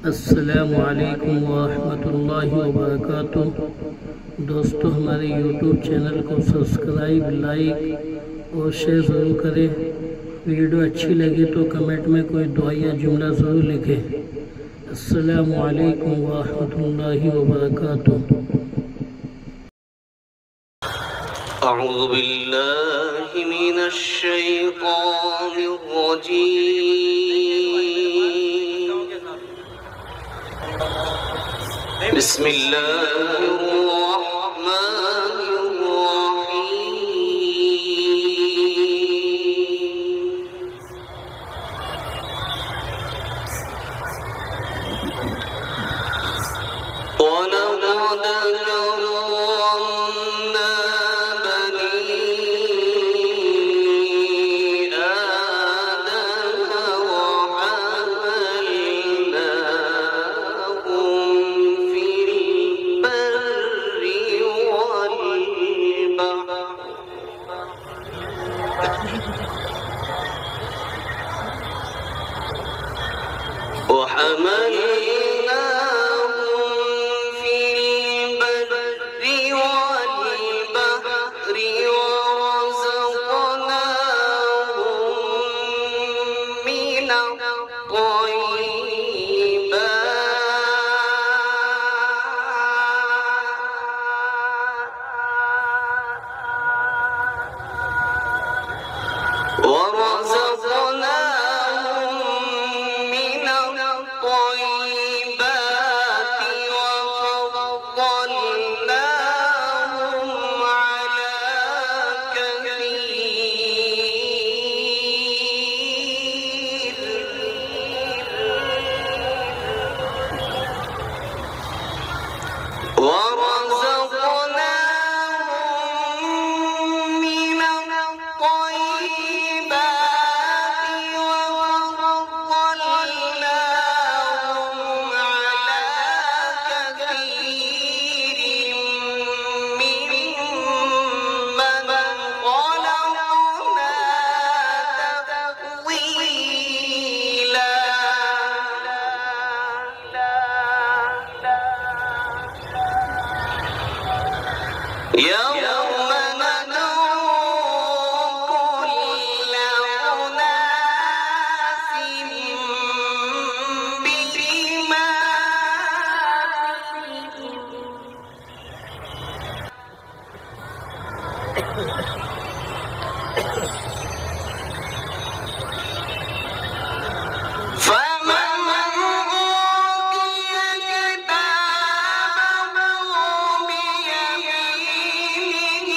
अस्सलामु अलैकुम वरहमतुल्लाहि वबरकातुह। दोस्तों, हमारे यूट्यूब चैनल को सब्सक्राइब, लाइक और शेयर ज़रूर करें। वीडियो अच्छी लगे तो कमेंट में कोई दुआ या जुमला ज़रूर लिखें। अस्सलामु अलैकुम वरहमतुल्लाहि वबरकातुह। अऊज़ु बिल्लाहि मिनश शैतानिर रजीम। बिस्मिल्लाहिर रहमानिर रहीम। वलक़द करमना बनी आदम वहमलनाहुम फिल बर्रि والبحر ورزقناهم من الطيبات وفضلناهم على كثير. ورزقناهم من الطيبات وفضلناهم على كثير ممن خلقنا تفضيلا. يوم ندعو كل أناس بإمامهم فمن أوتي كتابه بيمينه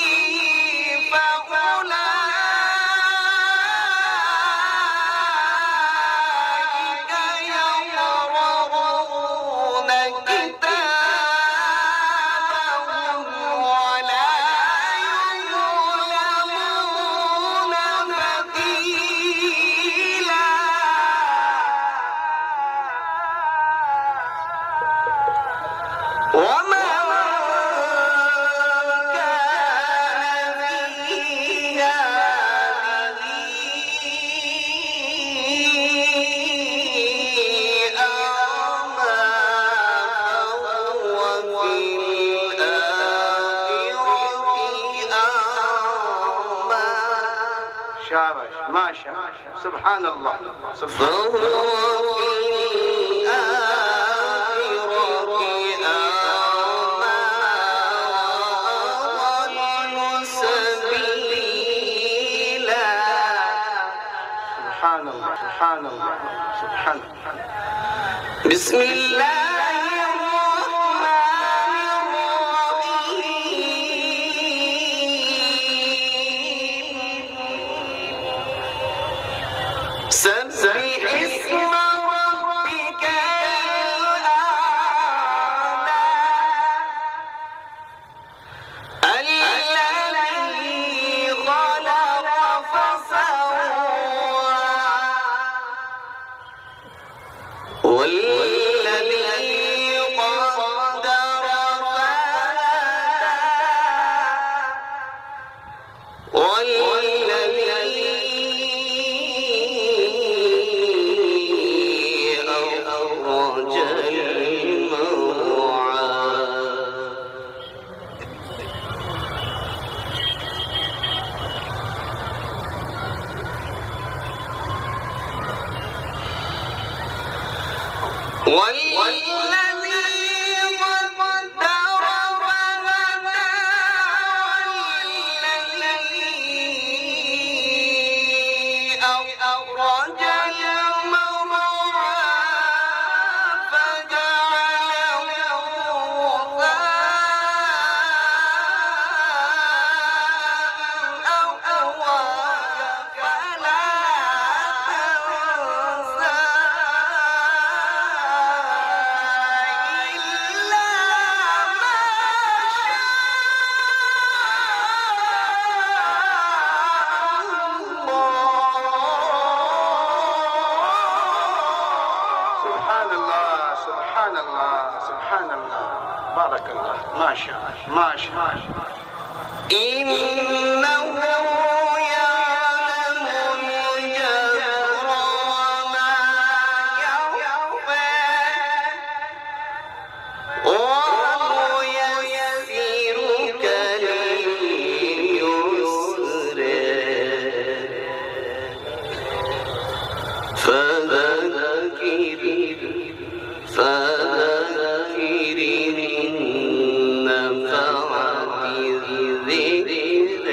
فأولئك يقرؤون كتابهم ولا يظلمون فتيلا. ومن كان في هذه أعمى فهو في الآخرة أعمى. شابش، ما شاء الله، سبحان الله، سبحان فهو الله. في الآخرة أعمى وأضل سبيلا. سبحان الله، سبحان الله، سبحان الله. بسم الله الرحمن الرحيم. سبح اسم ربك الأعلى الذي خلق فسوى والذي سبحان الله بارك الله ما شاء الله ما شاء الله إنه يعلم الجهر وما يخفى ويسرك لليسر فذكر إن نفعت الذكر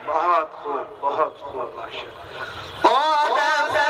बहुत खूब, बहुत खूब माशाअल्लाह।